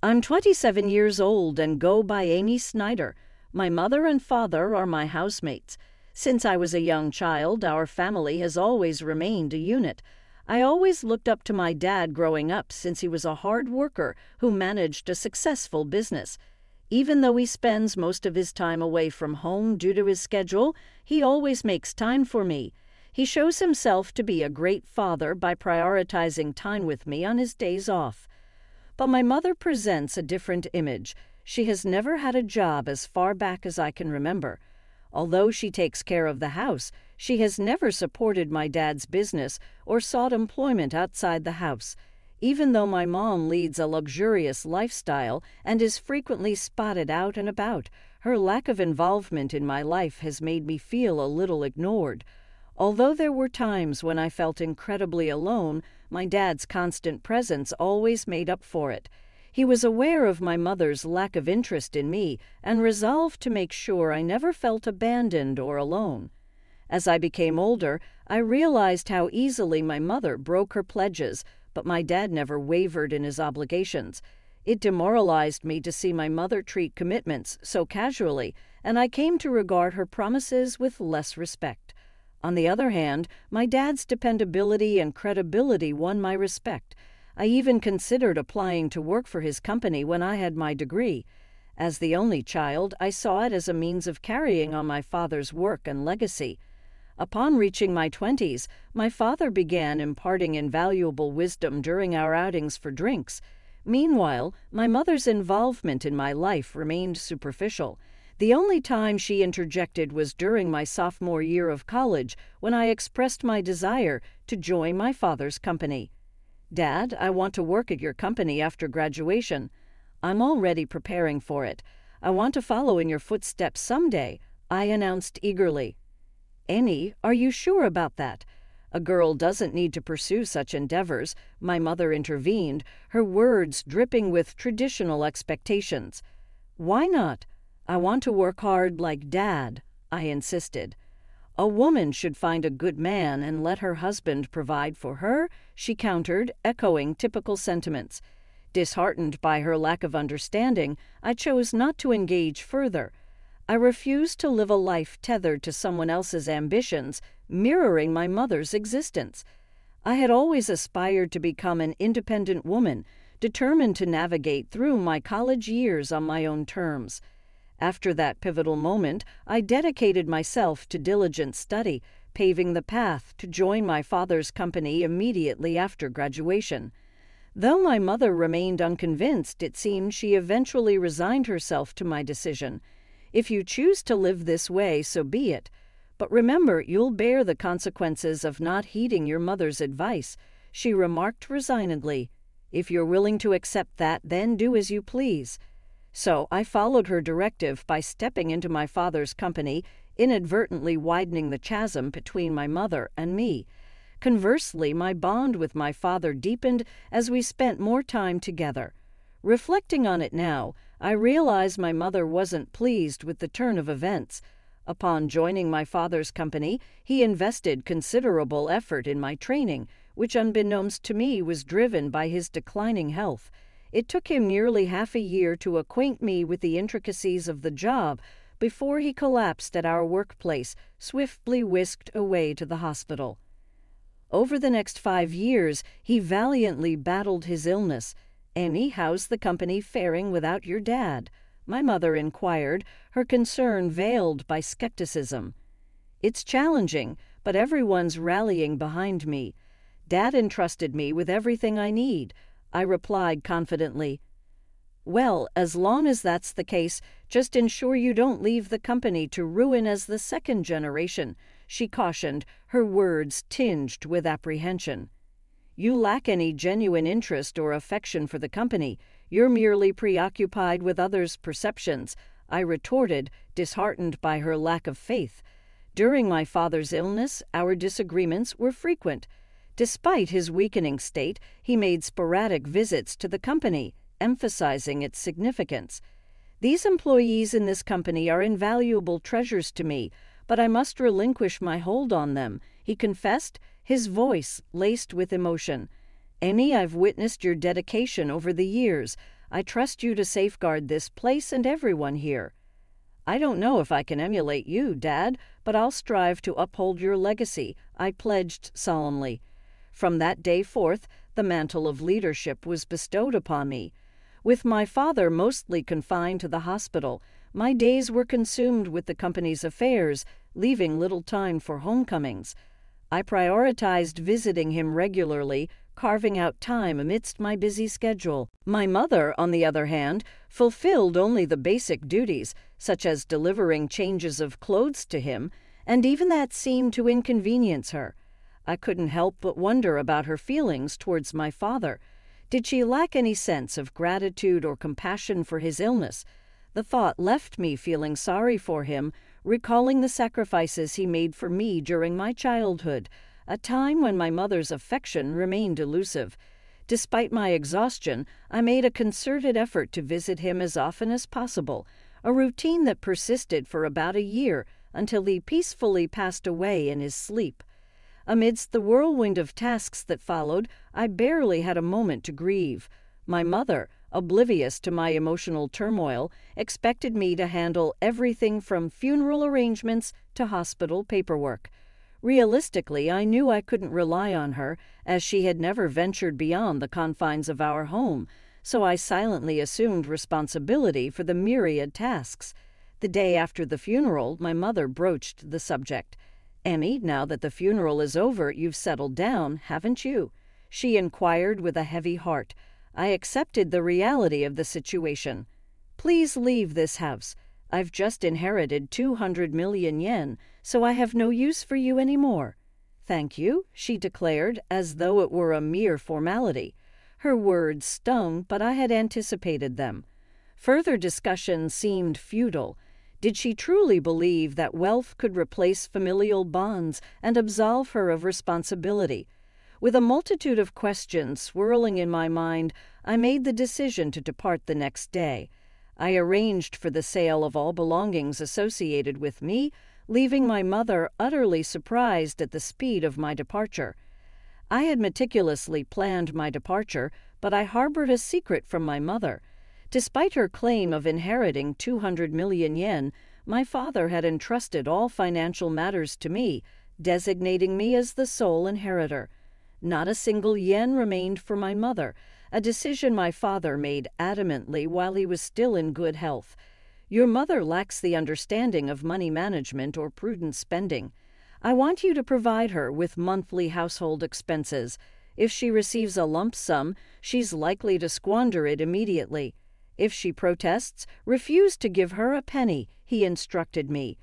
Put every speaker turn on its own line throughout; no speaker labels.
I'm 27 years old and go by Amy Snyder. My mother and father are my housemates. Since I was a young child, our family has always remained a unit. I always looked up to my dad growing up since he was a hard worker who managed a successful business. Even though he spends most of his time away from home due to his schedule, he always makes time for me. He shows himself to be a great father by prioritizing time with me on his days off. But my mother presents a different image. She has never had a job as far back as I can remember. Although she takes care of the house, she has never supported my dad's business or sought employment outside the house. Even though my mom leads a luxurious lifestyle and is frequently spotted out and about, her lack of involvement in my life has made me feel a little ignored. Although there were times when I felt incredibly alone, my dad's constant presence always made up for it. He was aware of my mother's lack of interest in me and resolved to make sure I never felt abandoned or alone. As I became older, I realized how easily my mother broke her pledges, but my dad never wavered in his obligations. It demoralized me to see my mother treat commitments so casually, and I came to regard her promises with less respect. On the other hand, my dad's dependability and credibility won my respect. I even considered applying to work for his company when I had my degree. As the only child, I saw it as a means of carrying on my father's work and legacy. Upon reaching my 20s, my father began imparting invaluable wisdom during our outings for drinks. Meanwhile, my mother's involvement in my life remained superficial. The only time she interjected was during my sophomore year of college, when I expressed my desire to join my father's company. "Dad, I want to work at your company after graduation. I'm already preparing for it. I want to follow in your footsteps someday," I announced eagerly. "Annie, are you sure about that? A girl doesn't need to pursue such endeavors," my mother intervened, her words dripping with traditional expectations. "Why not? I want to work hard like Dad," I insisted. "A woman should find a good man and let her husband provide for her," she countered, echoing typical sentiments. Disheartened by her lack of understanding, I chose not to engage further. I refused to live a life tethered to someone else's ambitions, mirroring my mother's existence. I had always aspired to become an independent woman, determined to navigate through my college years on my own terms. After that pivotal moment, I dedicated myself to diligent study, paving the path to join my father's company immediately after graduation. Though my mother remained unconvinced, it seemed she eventually resigned herself to my decision. "If you choose to live this way, so be it. But remember, you'll bear the consequences of not heeding your mother's advice," she remarked resignedly. "If you're willing to accept that, then do as you please." So I followed her directive by stepping into my father's company, inadvertently widening the chasm between my mother and me. Conversely, my bond with my father deepened as we spent more time together. Reflecting on it now, I realize my mother wasn't pleased with the turn of events. Upon joining my father's company, he invested considerable effort in my training, which unbeknownst to me was driven by his declining health. It took him nearly half a year to acquaint me with the intricacies of the job before he collapsed at our workplace, swiftly whisked away to the hospital. Over the next 5 years, he valiantly battled his illness. "Annie, how's the company faring without your dad?" my mother inquired, her concern veiled by skepticism. "It's challenging, but everyone's rallying behind me. Dad entrusted me with everything I need," I replied confidently. "Well, as long as that's the case, just ensure you don't leave the company to ruin as the second generation," she cautioned, her words tinged with apprehension. "You lack any genuine interest or affection for the company. You're merely preoccupied with others' perceptions," I retorted, disheartened by her lack of faith. During my father's illness, our disagreements were frequent. Despite his weakening state, he made sporadic visits to the company, emphasizing its significance. "These employees in this company are invaluable treasures to me, but I must relinquish my hold on them," he confessed, his voice laced with emotion. "Annie, I've witnessed your dedication over the years. I trust you to safeguard this place and everyone here. I don't know if I can emulate you, Dad, but I'll strive to uphold your legacy, I pledged solemnly. From that day forth, the mantle of leadership was bestowed upon me. With my father mostly confined to the hospital, my days were consumed with the company's affairs, leaving little time for homecomings. I prioritized visiting him regularly, carving out time amidst my busy schedule. My mother, on the other hand, fulfilled only the basic duties, such as delivering changes of clothes to him, and even that seemed to inconvenience her. I couldn't help but wonder about her feelings towards my father. Did she lack any sense of gratitude or compassion for his illness? The thought left me feeling sorry for him, recalling the sacrifices he made for me during my childhood, a time when my mother's affection remained elusive. Despite my exhaustion, I made a concerted effort to visit him as often as possible, a routine that persisted for about a year until he peacefully passed away in his sleep. Amidst the whirlwind of tasks that followed, I barely had a moment to grieve. My mother, oblivious to my emotional turmoil, expected me to handle everything from funeral arrangements to hospital paperwork. Realistically, I knew I couldn't rely on her, as she had never ventured beyond the confines of our home, so I silently assumed responsibility for the myriad tasks. The day after the funeral, my mother broached the subject. "Emmy, now that the funeral is over, you've settled down, haven't you?" she inquired with a heavy heart. I accepted the reality of the situation. "Please leave this house. I've just inherited 200 million yen, so I have no use for you anymore." "Thank you," she declared, as though it were a mere formality. Her words stung, but I had anticipated them. Further discussion seemed futile. Did she truly believe that wealth could replace familial bonds and absolve her of responsibility? With a multitude of questions swirling in my mind, I made the decision to depart the next day. I arranged for the sale of all belongings associated with me, leaving my mother utterly surprised at the speed of my departure. I had meticulously planned my departure, but I harbored a secret from my mother. Despite her claim of inheriting 200 million yen, my father had entrusted all financial matters to me, designating me as the sole inheritor. Not a single yen remained for my mother, a decision my father made adamantly while he was still in good health. "Your mother lacks the understanding of money management or prudent spending. I want you to provide her with monthly household expenses. If she receives a lump sum, she's likely to squander it immediately. If she protests, refuse to give her a penny," he instructed me.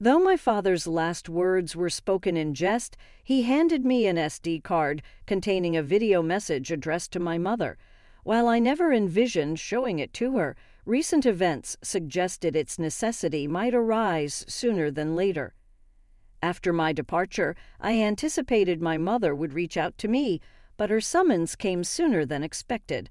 Though my father's last words were spoken in jest, he handed me an SD card containing a video message addressed to my mother. While I never envisioned showing it to her, recent events suggested its necessity might arise sooner than later. After my departure, I anticipated my mother would reach out to me, but her summons came sooner than expected.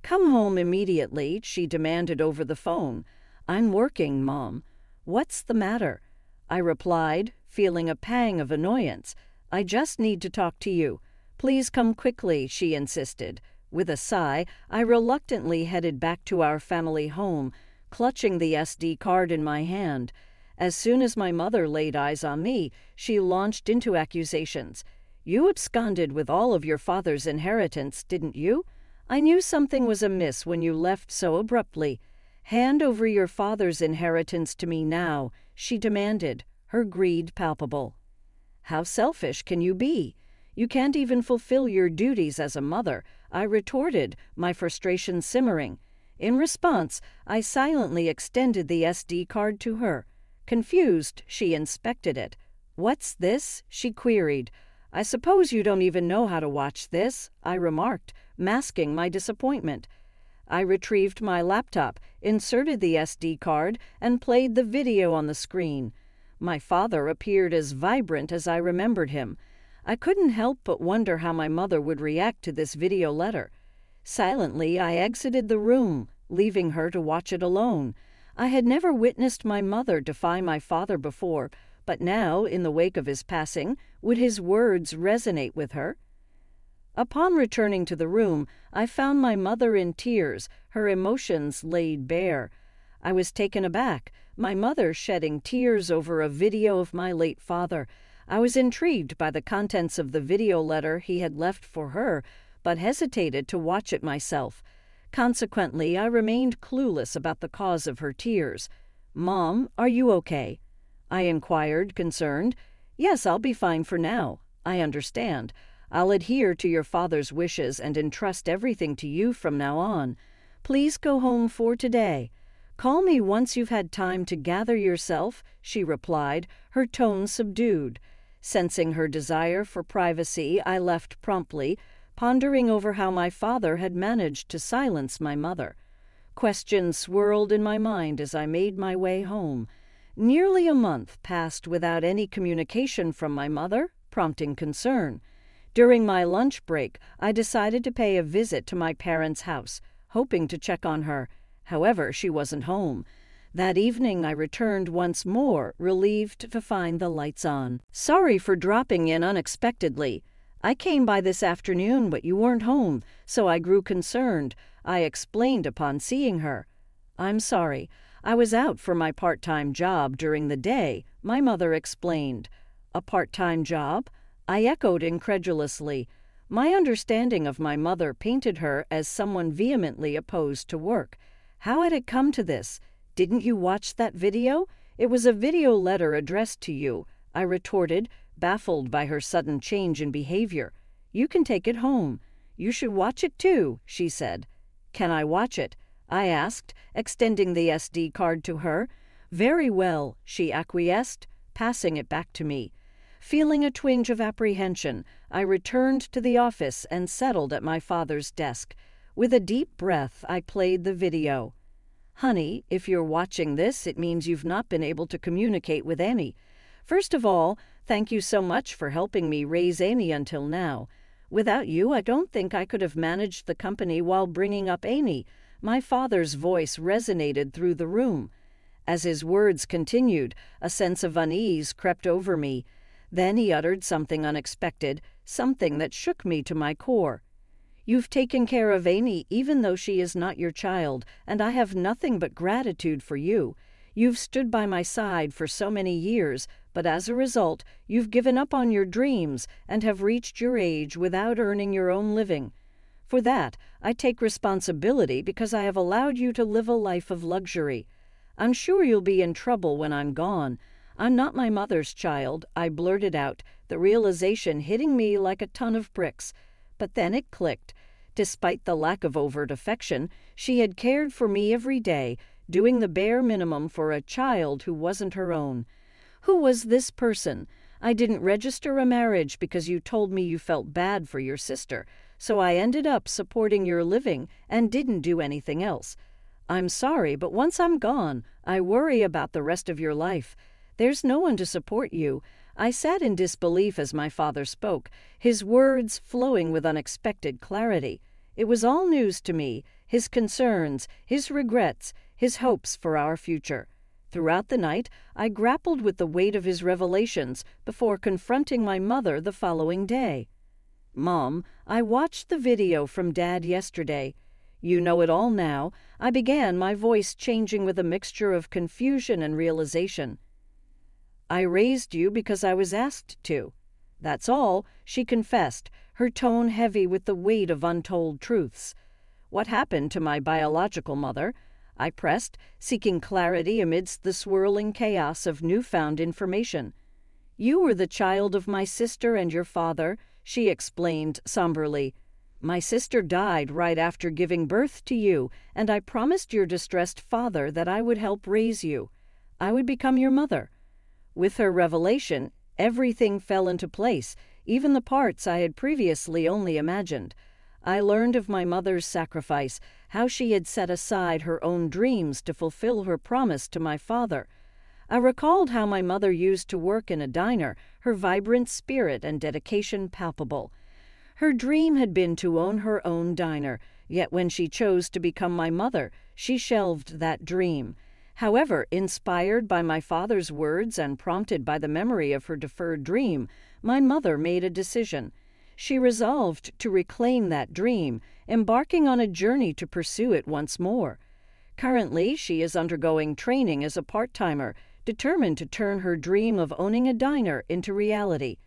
"Come home immediately," she demanded over the phone. "I'm working, Mom." "What's the matter?" I replied, feeling a pang of annoyance. "I just need to talk to you." "Please come quickly," she insisted. With a sigh, I reluctantly headed back to our family home, clutching the SD card in my hand. As soon as my mother laid eyes on me, she launched into accusations. "You absconded with all of your father's inheritance, didn't you? I knew something was amiss when you left so abruptly. Hand over your father's inheritance to me now," she demanded, her greed palpable. "How selfish can you be? You can't even fulfill your duties as a mother," I retorted, my frustration simmering. In response, I silently extended the SD card to her. Confused, she inspected it. "What's this?" she queried. "I suppose you don't even know how to watch this," I remarked, masking my disappointment. I retrieved my laptop, inserted the SD card, and played the video on the screen. My father appeared as vibrant as I remembered him. I couldn't help but wonder how my mother would react to this video letter. Silently, I exited the room, leaving her to watch it alone. I had never witnessed my mother defy my father before, but now, in the wake of his passing, would his words resonate with her? Upon returning to the room, I found my mother in tears, her emotions laid bare. I was taken aback, my mother shedding tears over a video of my late father. I was intrigued by the contents of the video letter he had left for her, but hesitated to watch it myself. Consequently, I remained clueless about the cause of her tears. "Mom, are you okay?" I inquired, concerned. "Yes, I'll be fine for now. I understand. I'll adhere to your father's wishes and entrust everything to you from now on. Please go home for today. Call me once you've had time to gather yourself," she replied, her tone subdued. Sensing her desire for privacy, I left promptly, pondering over how my father had managed to silence my mother. Questions swirled in my mind as I made my way home. Nearly a month passed without any communication from my mother, prompting concern. During my lunch break, I decided to pay a visit to my parents' house, hoping to check on her. However, she wasn't home. That evening I returned once more, relieved to find the lights on. "Sorry for dropping in unexpectedly. I came by this afternoon, but you weren't home, so I grew concerned," I explained upon seeing her. "I'm sorry. I was out for my part-time job during the day," my mother explained. "A part-time job?" I echoed incredulously. My understanding of my mother painted her as someone vehemently opposed to work. How had it come to this? "Didn't you watch that video? It was a video letter addressed to you," I retorted, baffled by her sudden change in behavior. "You can take it home. You should watch it too," she said. "Can I watch it?" I asked, extending the SD card to her. "Very well," she acquiesced, passing it back to me. Feeling a twinge of apprehension, I returned to the office and settled at my father's desk. With a deep breath, I played the video. "Honey, if you're watching this, it means you've not been able to communicate with Annie. First of all, thank you so much for helping me raise Annie until now. Without you, I don't think I could have managed the company while bringing up Annie." My father's voice resonated through the room. As his words continued, a sense of unease crept over me. Then he uttered something unexpected, something that shook me to my core. "You've taken care of Annie even though she is not your child, and I have nothing but gratitude for you. You've stood by my side for so many years, but as a result, you've given up on your dreams and have reached your age without earning your own living. For that, I take responsibility because I have allowed you to live a life of luxury. I'm sure you'll be in trouble when I'm gone. I'm not my mother's child," I blurted out, the realization hitting me like a ton of bricks. But then it clicked. Despite the lack of overt affection, she had cared for me every day, doing the bare minimum for a child who wasn't her own. Who was this person? "I didn't register a marriage because you told me you felt bad for your sister, so I ended up supporting your living and didn't do anything else. I'm sorry, but once I'm gone, I worry about the rest of your life. There's no one to support you." I sat in disbelief as my father spoke, his words flowing with unexpected clarity. It was all news to me, his concerns, his regrets, his hopes for our future. Throughout the night, I grappled with the weight of his revelations before confronting my mother the following day. "Mom, I watched the video from Dad yesterday. You know it all now," I began, my voice changing with a mixture of confusion and realization. "I raised you because I was asked to. That's all," she confessed, her tone heavy with the weight of untold truths. "What happened to my biological mother?" I pressed, seeking clarity amidst the swirling chaos of newfound information. "You were the child of my sister and your father," she explained somberly. "My sister died right after giving birth to you, and I promised your distressed father that I would help raise you. I would become your mother." With her revelation, everything fell into place, even the parts I had previously only imagined. I learned of my mother's sacrifice, how she had set aside her own dreams to fulfill her promise to my father. I recalled how my mother used to work in a diner, her vibrant spirit and dedication palpable. Her dream had been to own her own diner, yet when she chose to become my mother, she shelved that dream. However, inspired by my father's words and prompted by the memory of her deferred dream, my mother made a decision. She resolved to reclaim that dream, embarking on a journey to pursue it once more. Currently, she is undergoing training as a part-timer, determined to turn her dream of owning a diner into reality.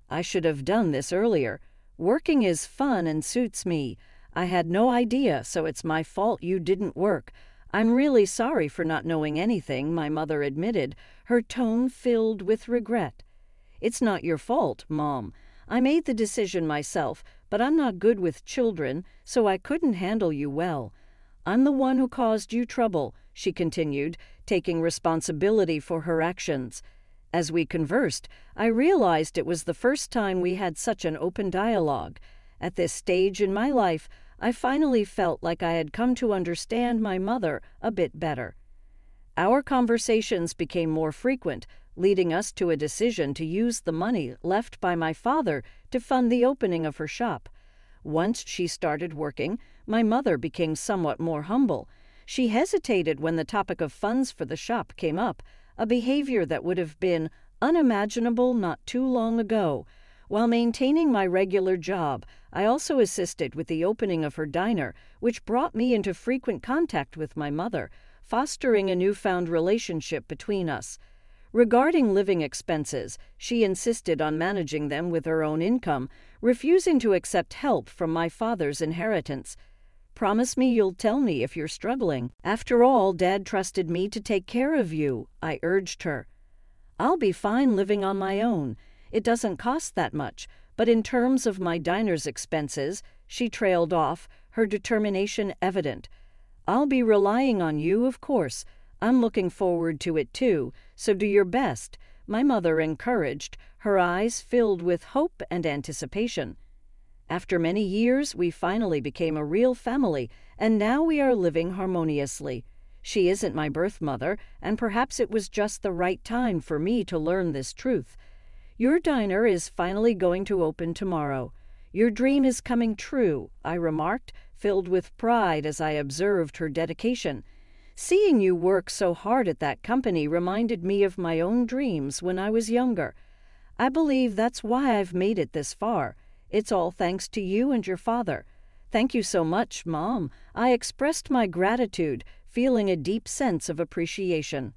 I should have done this earlier. Working is fun and suits me. I had no idea, so it's my fault you didn't work. I'm really sorry for not knowing anything, my mother admitted, her tone filled with regret. It's not your fault, Mom. I made the decision myself, but I'm not good with children, so I couldn't handle you well. I'm the one who caused you trouble, she continued, taking responsibility for her actions. As we conversed, I realized it was the first time we had such an open dialogue. At this stage in my life, I finally felt like I had come to understand my mother a bit better. Our conversations became more frequent, leading us to a decision to use the money left by my father to fund the opening of her shop. Once she started working, my mother became somewhat more humble. She hesitated when the topic of funds for the shop came up, a behavior that would have been unimaginable not too long ago. While maintaining my regular job, I also assisted with the opening of her diner, which brought me into frequent contact with my mother, fostering a newfound relationship between us. Regarding living expenses, she insisted on managing them with her own income, refusing to accept help from my father's inheritance. Promise me you'll tell me if you're struggling. After all, Dad trusted me to take care of you, I urged her. I'll be fine living on my own. It doesn't cost that much, but in terms of my diner's expenses, she trailed off, her determination evident. I'll be relying on you, of course. I'm looking forward to it too, so do your best, my mother encouraged, her eyes filled with hope and anticipation. After many years, we finally became a real family, and now we are living harmoniously. She isn't my birth mother, and perhaps it was just the right time for me to learn this truth. Your diner is finally going to open tomorrow. Your dream is coming true, I remarked, filled with pride as I observed her dedication. Seeing you work so hard at that company reminded me of my own dreams when I was younger. I believe that's why I've made it this far. It's all thanks to you and your father. Thank you so much, Mom. I expressed my gratitude, feeling a deep sense of appreciation.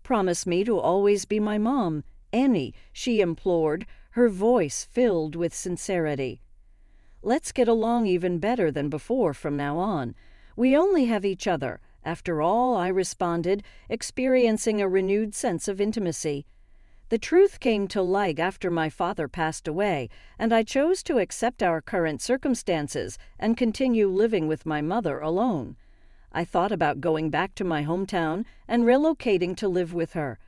Promise me to always be my mom, Annie, she implored, her voice filled with sincerity. Let's get along even better than before from now on. We only have each other. After all, I responded, experiencing a renewed sense of intimacy. The truth came to light after my father passed away, and I chose to accept our current circumstances and continue living with my mother alone. I thought about going back to my hometown and relocating to live with her.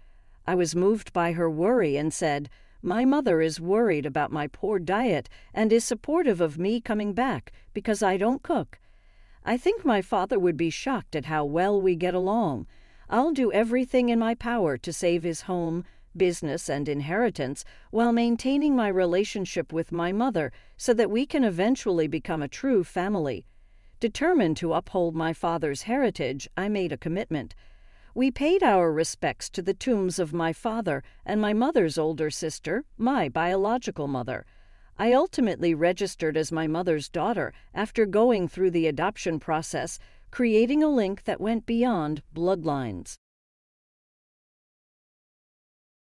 I was moved by her worry and said, "My mother is worried about my poor diet and is supportive of me coming back because I don't cook. I think my father would be shocked at how well we get along. I'll do everything in my power to save his home, business, and inheritance while maintaining my relationship with my mother so that we can eventually become a true family." Determined to uphold my father's heritage, I made a commitment. We paid our respects to the tombs of my father and my mother's older sister, my biological mother. I ultimately registered as my mother's daughter after going through the adoption process, creating a link that went beyond bloodlines.